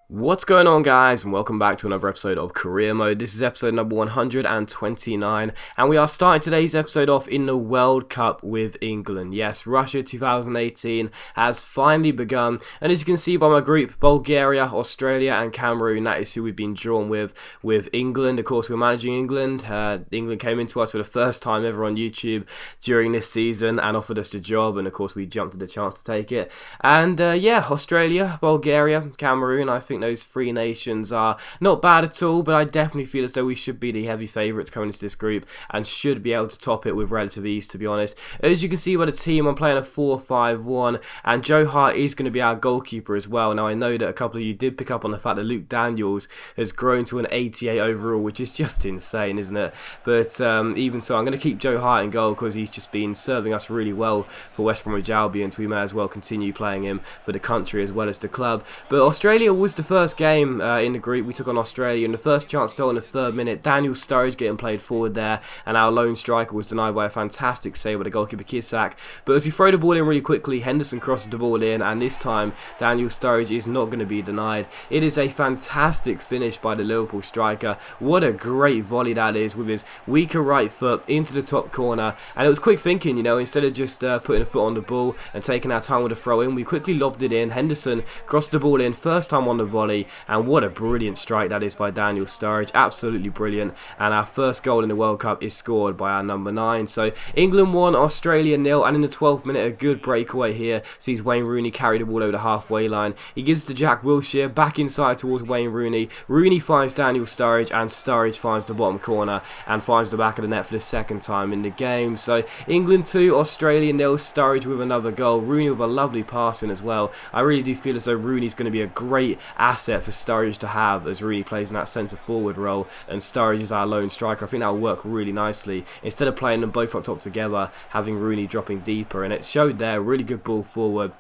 What's going on, guys, and welcome back to another episode of Career Mode. This is episode number 129, and we are starting today's episode off in the World Cup with England. Yes, Russia 2018 has finally begun, and as you can see by my group, Bulgaria, Australia and Cameroon, that is who we've been drawn with England. Of course, we're managing England. England came into us for the first time ever on YouTube during this season and offered us the job, and of course we jumped at the chance to take it. And yeah, Australia, Bulgaria, Cameroon, I think those three nations are not bad at all, but I definitely feel as though we should be the heavy favourites coming into this group and should be able to top it with relative ease, to be honest. As you can see by the team, I'm playing a 4-5-1, and Joe Hart is going to be our goalkeeper as well. Now, I know that a couple of you did pick up on the fact that Luke Daniels has grown to an 88 overall, which is just insane, isn't it? But even so, I'm going to keep Joe Hart in goal because he's just been serving us really well for West Bromwich Albion, so we may as well continue playing him for the country as well as the club. But Australia was the first game in the group. We took on Australia, and the first chance fell in the 3rd minute. Daniel Sturridge getting played forward there, and our lone striker was denied by a fantastic save by the goalkeeper Kisak. But as we throw the ball in really quickly, Henderson crosses the ball in, and this time Daniel Sturridge is not going to be denied. It is a fantastic finish by the Liverpool striker. What a great volley that is, with his weaker right foot into the top corner. And it was quick thinking, you know, instead of just putting a foot on the ball and taking our time with a throw in, we quickly lobbed it in. Henderson crossed the ball in, first time on the volley, and what a brilliant strike that is by Daniel Sturridge. Absolutely brilliant. And our first goal in the World Cup is scored by our number 9. So England 1, Australia 0, and in the 12th minute a good breakaway here sees Wayne Rooney carry the ball over the halfway line. He gives it to Jack Wilshere, back inside towards Wayne Rooney. Rooney finds Daniel Sturridge, and Sturridge finds the bottom corner and finds the back of the net for the second time in the game. So England 2, Australia 0, Sturridge with another goal. Rooney with a lovely passing as well. I really do feel as though Rooney's going to be a great asset for Sturridge to have, as Rooney plays in that centre forward role and Sturridge is our lone striker. I think that will work really nicely. Instead of playing them both up top together, having Rooney dropping deeper, and it showed there. Really good ball forward.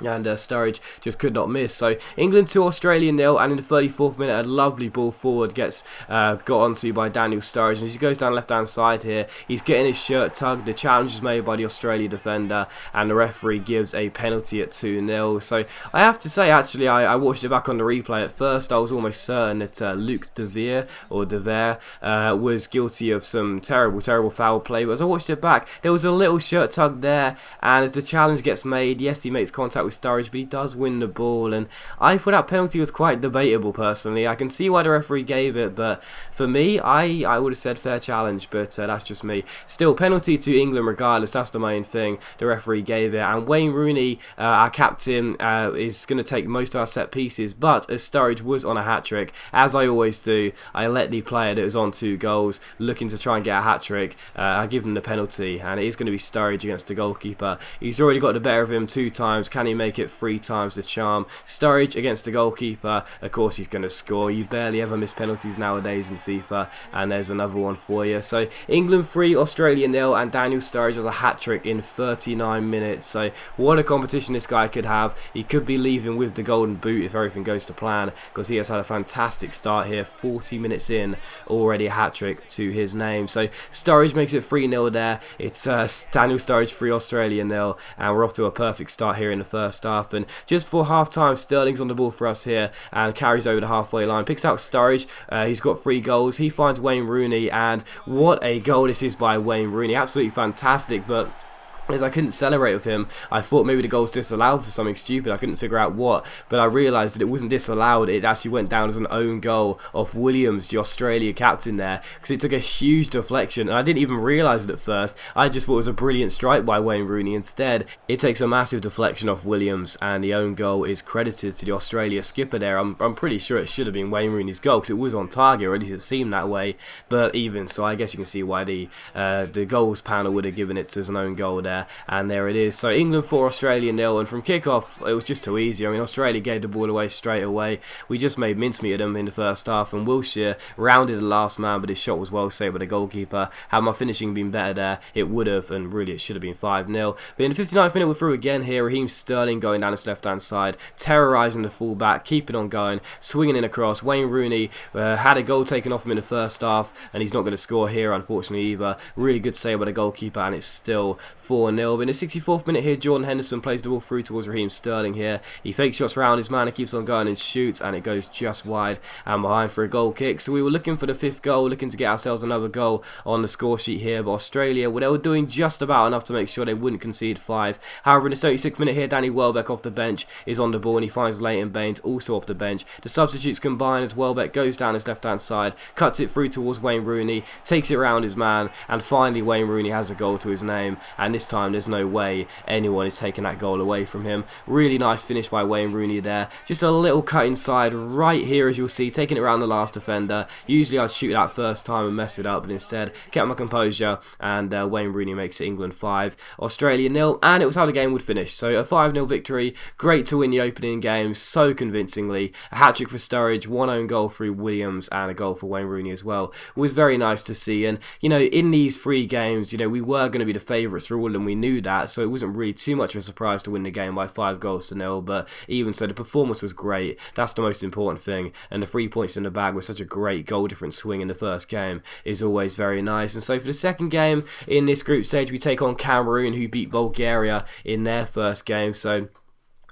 And Sturridge just could not miss. So England 2, Australia 0, and in the 34th minute a lovely ball forward gets got onto by Daniel Sturridge, and as he goes down left hand side here, he's getting his shirt tugged. The challenge is made by the Australia defender, and the referee gives a penalty at 2-0. So I have to say, actually, I watched it back on the replay. At first I was almost certain that Luke De Vere was guilty of some terrible foul play, but as I watched it back, there was a little shirt tug there, and as the challenge gets made, yes, he makes contact with Sturridge, but he does win the ball, and I thought that penalty was quite debatable personally. I can see why the referee gave it, but for me, I would have said fair challenge, but that's just me. Still, penalty to England regardless, that's the main thing. The referee gave it, and Wayne Rooney, our captain, is going to take most of our set pieces, but as Sturridge was on a hat-trick, as I always do, I let the player that was on 2 goals, looking to try and get a hat-trick, I give him the penalty, and it is going to be Sturridge against the goalkeeper. He's already got the better of him 2 times. Can he make it 3 times? The charm. Sturridge against the goalkeeper, of course he's going to score. You barely ever miss penalties nowadays in FIFA, and there's another one for you. So England 3, Australia 0, and Daniel Sturridge has a hat-trick in 39 minutes. So what a competition this guy could have. He could be leaving with the golden boot if everything goes to plan, because he has had a fantastic start here. 40 minutes in, already a hat-trick to his name. So Sturridge makes it 3-0 there. It's Daniel Sturridge 3, Australia 0, and we're off to a perfect start here in the first half. And just before half time, Sterling's on the ball for us here and carries over the halfway line, picks out Sturridge. He's got 3 goals. He finds Wayne Rooney, and what a goal this is by Wayne Rooney. Absolutely fantastic, but as I couldn't celebrate with him, I thought maybe the goal's disallowed for something stupid. I couldn't figure out what, but I realised that it wasn't disallowed. It actually went down as an own goal off Williams, the Australia captain there, because it took a huge deflection, and I didn't even realise it at first. I just thought it was a brilliant strike by Wayne Rooney. Instead, it takes a massive deflection off Williams, and the own goal is credited to the Australia skipper there. I'm pretty sure it should have been Wayne Rooney's goal, because it was on target, or at least it seemed that way. But even so, I guess you can see why the goals panel would have given it as an own goal there. And there it is. So England 4, Australia 0, and from kick-off it was just too easy. I mean, Australia gave the ball away straight away. We just made mincemeat of them in the first half, and Wilshere rounded the last man, but his shot was well saved by the goalkeeper. Had my finishing been better there, it would have, and really it should have been 5-0. But in the 59th minute we're through again here. Raheem Sterling going down his left-hand side, terrorising the fullback, keeping on going, swinging in across. Wayne Rooney had a goal taken off him in the first half, and he's not going to score here unfortunately either. Really good save by the goalkeeper, and it's still 4 4-0. But in the 64th minute here, Jordan Henderson plays the ball through towards Raheem Sterling here. He fake shots around his man and keeps on going and shoots, and it goes just wide and behind for a goal kick. So we were looking for the 5th goal, looking to get ourselves another goal on the score sheet here. But Australia, well, they were doing just about enough to make sure they wouldn't concede 5. However, in the 76th minute here, Danny Welbeck off the bench is on the ball, and he finds Leighton Baines also off the bench. The substitutes combine as Welbeck goes down his left-hand side, cuts it through towards Wayne Rooney, takes it around his man, and finally Wayne Rooney has a goal to his name. And this time there's no way anyone is taking that goal away from him. Really nice finish by Wayne Rooney there. Just a little cut inside right here, as you'll see, taking it around the last defender. Usually I'd shoot that first time and mess it up, but instead kept my composure, and Wayne Rooney makes it England 5, Australia 0, and it was how the game would finish. So a 5-0 victory, great to win the opening game so convincingly. A hat-trick for Sturridge, 1 own goal through Williams, and a goal for Wayne Rooney as well. It was very nice to see, and you know, in these 3 games, you know, we were going to be the favourites for all, and we knew that, so it wasn't really too much of a surprise to win the game by 5-0. But even so, the performance was great. That's the most important thing, and the 3 points in the bag with such a great goal difference swing in the first game is always very nice. And so for the second game in this group stage, we take on Cameroon, who beat Bulgaria in their first game. So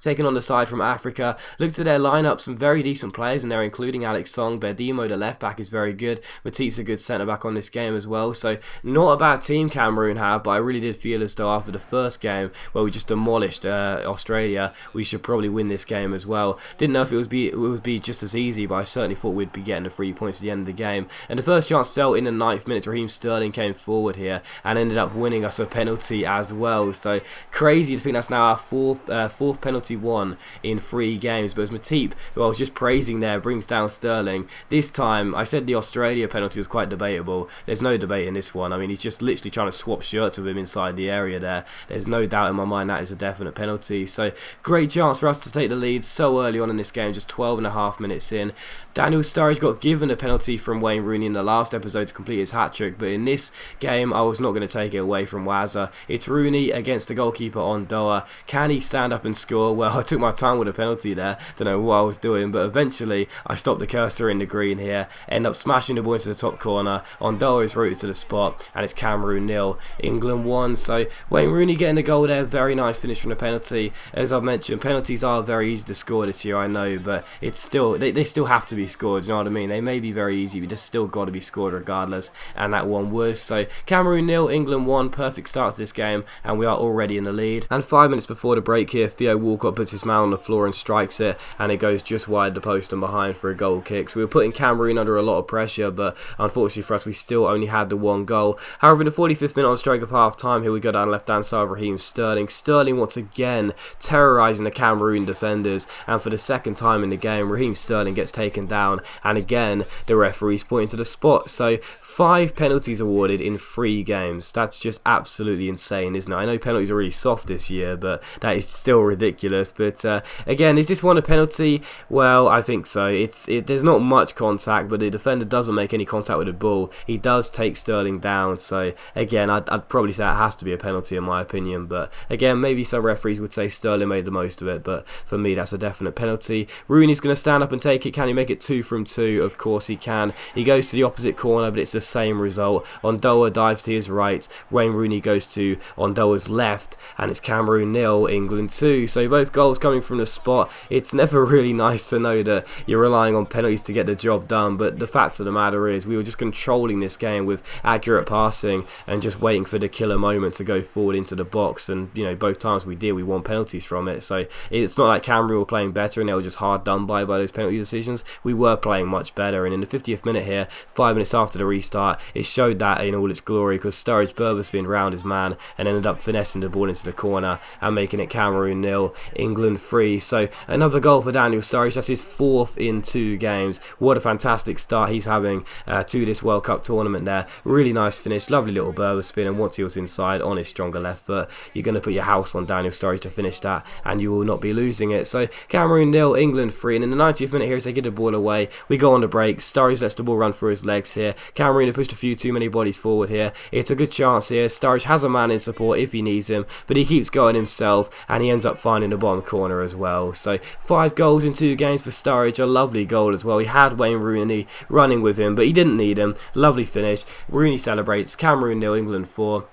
taking on the side from Africa, looked at their lineup, some very decent players in there, including Alex Song. Berdimo, the left back, is very good. Matip's a good centre back on this game as well. So not a bad team Cameroon have, but I really did feel as though after the first game, where we just demolished Australia, we should probably win this game as well. Didn't know if it would be just as easy, but I certainly thought we'd be getting the 3 points at the end of the game. And the first chance fell in the 9th minute. Raheem Sterling came forward here and ended up winning us a penalty as well. So crazy to think that's now our fourth penalty won in 3 games. But as Matip, who I was just praising there, brings down Sterling, this time I said the Australia penalty was quite debatable. There's no debate in this one. I mean, he's just literally trying to swap shirts with him inside the area there. There's no doubt in my mind that is a definite penalty. So great chance for us to take the lead so early on in this game, just 12.5 minutes in. Daniel Sturridge got given a penalty from Wayne Rooney in the last episode to complete his hat-trick, but in this game I was not going to take it away from Wazza. It's Rooney against the goalkeeper on Doha. Can he stand up and score? Well, I took my time with a penalty there, don't know what I was doing, but eventually I stopped the cursor in the green here, end up smashing the ball into the top corner. On Doha is rooted to the spot, and it's Cameroon 0, England 1. So Wayne Rooney getting the goal there, very nice finish from the penalty. As I've mentioned, penalties are very easy to score this year, I know, but it's still they still have to be scored, you know what I mean? They may be very easy, but they're still got to be scored regardless, and that one was. So Cameroon 0, England 1, perfect start to this game, and we are already in the lead. And 5 minutes before the break here, Theo Walcott puts his man on the floor and strikes it, and it goes just wide the post and behind for a goal kick. So we were putting Cameroon under a lot of pressure, but unfortunately for us, we still only had the 1 goal. However, in the 45th minute on stroke of half time, here we go down left hand side, Raheem Sterling. Sterling once again terrorising the Cameroon defenders, and for the second time in the game, Raheem Sterling gets taken down, and again the referee's pointing to the spot. So 5 penalties awarded in 3 games. That's just absolutely insane, isn't it? I know penalties are really soft this year, but that is still ridiculous. But again, is this one a penalty? Well, I think so. There's not much contact, but the defender doesn't make any contact with the ball. He does take Sterling down, so again, I'd probably say it has to be a penalty in my opinion. But again, maybe some referees would say Sterling made the most of it, but for me, that's a definite penalty. Rooney's going to stand up and take it. Can he make it 2 from 2? Of course he can. He goes to the opposite corner, but it's the same result. Ondoa dives to his right. Wayne Rooney goes to Ondoa's left, and it's Cameroon 0, England 2. So both goals coming from the spot. It's never really nice to know that you're relying on penalties to get the job done, but the fact of the matter is we were just controlling this game with accurate passing and just waiting for the killer moment to go forward into the box, and you know, both times we did, we won penalties from it. So it's not like Cameroon were playing better and they were just hard done by those penalty decisions. We were playing much better, and in the 50th minute here, 5 minutes after the restart, it showed that in all its glory, because Sturridge Berbat's been round his man and ended up finessing the ball into the corner and making it Cameroon 0, England 3. So another goal for Daniel Sturridge. That's his 4th in 2 games. What a fantastic start he's having to this World Cup tournament there. Really nice finish, lovely little Berbat spin, and once he was inside on his stronger left foot, you're going to put your house on Daniel Sturridge to finish that, and you will not be losing it. So Cameroon 0, England 3, and in the 90th minute here, as they get the ball away, we go on the break. Sturridge lets the ball run through his legs here. Cameroon have pushed a few too many bodies forward here. It's a good chance here. Sturridge has a man in support if he needs him, but he keeps going himself, and he ends up finding the bottom corner as well. So 5 goals in 2 games for Sturridge, a lovely goal as well. He had Wayne Rooney running with him, but he didn't need him. Lovely finish. Rooney celebrates. Cameroon 0, England 4.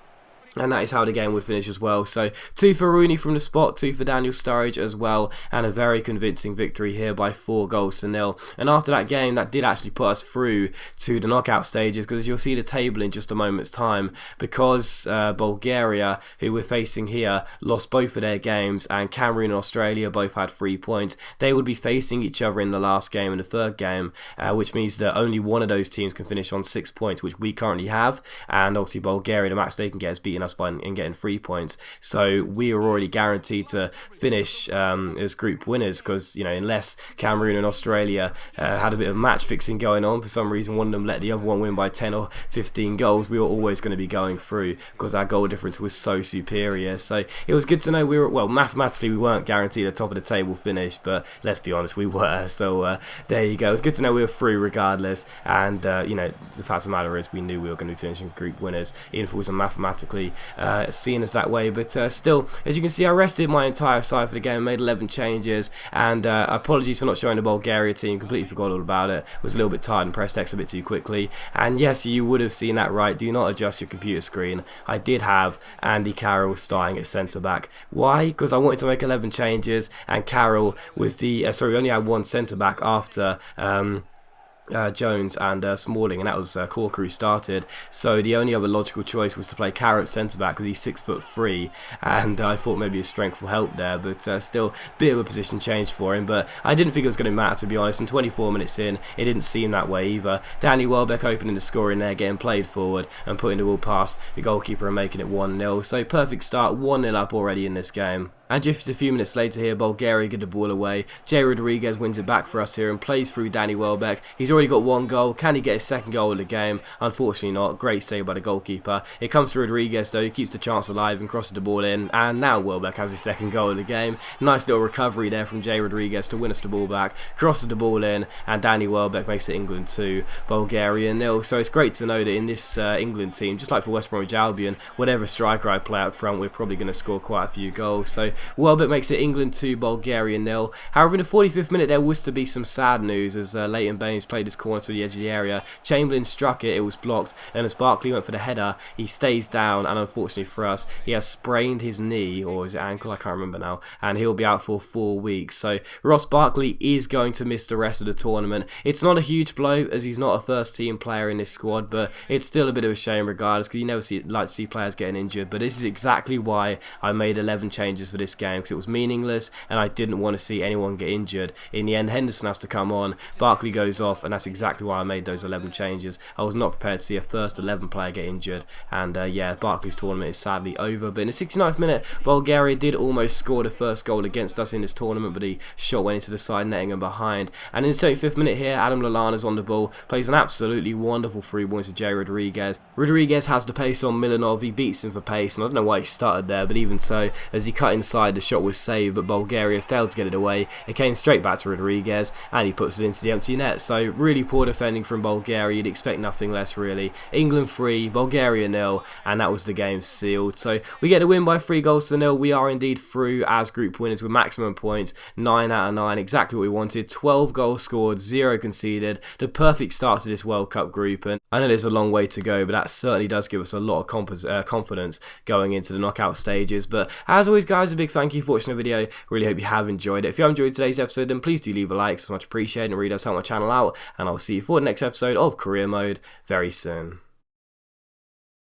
And that is how the game would finish as well. So 2 for Rooney from the spot, 2 for Daniel Sturridge as well, and a very convincing victory here by 4-0. And after that game, that did actually put us through to the knockout stages, because you'll see the table in just a moment's time, because Bulgaria, who we're facing here, lost both of their games, and Cameroon and Australia both had 3 points. They would be facing each other in the last game and the third game, which means that only one of those teams can finish on 6 points, which we currently have, and obviously Bulgaria, the max they can get is beating us by in getting 3 points. So we are already guaranteed to finish as group winners, because unless Cameroon and Australia had a bit of match fixing going on, for some reason one of them let the other one win by 10 or 15 goals, we were always going to be going through, because our goal difference was so superior. So it was good to know we were, well, mathematically we weren't guaranteed a top of the table finish, but let's be honest, we were. So there you go. It's good to know we were through regardless, and the fact of the matter is we knew we were going to be finishing group winners, even if it wasn't mathematically seen as that way. But still, as you can see, I rested my entire side for the game, made 11 changes, and apologies for not showing the Bulgaria team, completely forgot all about it, was a little bit tired and pressed X a bit too quickly. And yes, you would have seen that right, do not adjust your computer screen. I did have Andy Carroll starting at centre back. Why? Because I wanted to make 11 changes, and Carroll was the we only had one centre back after Jones and Smalling, and that was Corker who started. So the only other logical choice was to play Carrot centre back, because he's 6'3", and I thought maybe his strength will help there, but still bit of a position change for him. But I didn't think it was going to matter, to be honest, and 24 minutes in it didn't seem that way either. Danny Welbeck opening the score in there, getting played forward and putting the ball past the goalkeeper and making it 1-0. So perfect start, 1-0 up already in this game. And just a few minutes later here, Bulgaria get the ball away. Jay Rodriguez wins it back for us here and plays through Danny Welbeck. He's already got 1 goal. Can he get his 2nd goal of the game? Unfortunately not. Great save by the goalkeeper. It comes to Rodriguez though. He keeps the chance alive and crosses the ball in. And now Welbeck has his 2nd goal of the game. Nice little recovery there from Jay Rodriguez to win us the ball back. Crosses the ball in, and Danny Welbeck makes it England 2, Bulgaria 0. So it's great to know that in this England team, just like for West Bromwich Albion, whatever striker I play up front, we're probably going to score quite a few goals. So Welbeck makes it England 2, Bulgaria 0. However, in the 45th minute there was to be some sad news, as Leighton Baines played his corner to the edge of the area. Chamberlain struck it was blocked, and as Barkley went for the header, he stays down, and unfortunately for us, he has sprained his knee, or his ankle, I can't remember now, and he'll be out for 4 weeks. So Ross Barkley is going to miss the rest of the tournament. It's not a huge blow, as he's not a first team player in this squad, but it's still a bit of a shame regardless, because you never like to see players getting injured. But this is exactly why I made 11 changes for this game, because it was meaningless and I didn't want to see anyone get injured. In the end, Henderson has to come on, Barkley goes off, and that's exactly why I made those 11 changes. I was not prepared to see a first 11 player get injured, and yeah, Barkley's tournament is sadly over. But in the 69th minute, Bulgaria did almost score the first goal against us in this tournament, but the shot went into the side netting and behind. And in the 75th minute here, Adam Lallana's on the ball, plays an absolutely wonderful free ball into Jay Rodriguez. Rodriguez has the pace on Milanov, he beats him for pace, and I don't know why he started there, but even so, as he cut inside, the shot was saved, but Bulgaria failed to get it away. It came straight back to Rodriguez, and he puts it into the empty net. So really poor defending from Bulgaria, you'd expect nothing less really. England 3, Bulgaria 0, and that was the game sealed. So we get the win by 3-0. We are indeed through as group winners with maximum points, 9 out of 9, exactly what we wanted. 12 goals scored, 0 conceded, the perfect start to this World Cup group. And I know there's a long way to go, but that certainly does give us a lot of confidence going into the knockout stages. But as always guys, a big thank you for watching the video. Really hope you have enjoyed it. If you have enjoyed today's episode, then please do leave a like, it's much appreciated, and really does help my channel out. And I'll see you for the next episode of Career Mode very soon.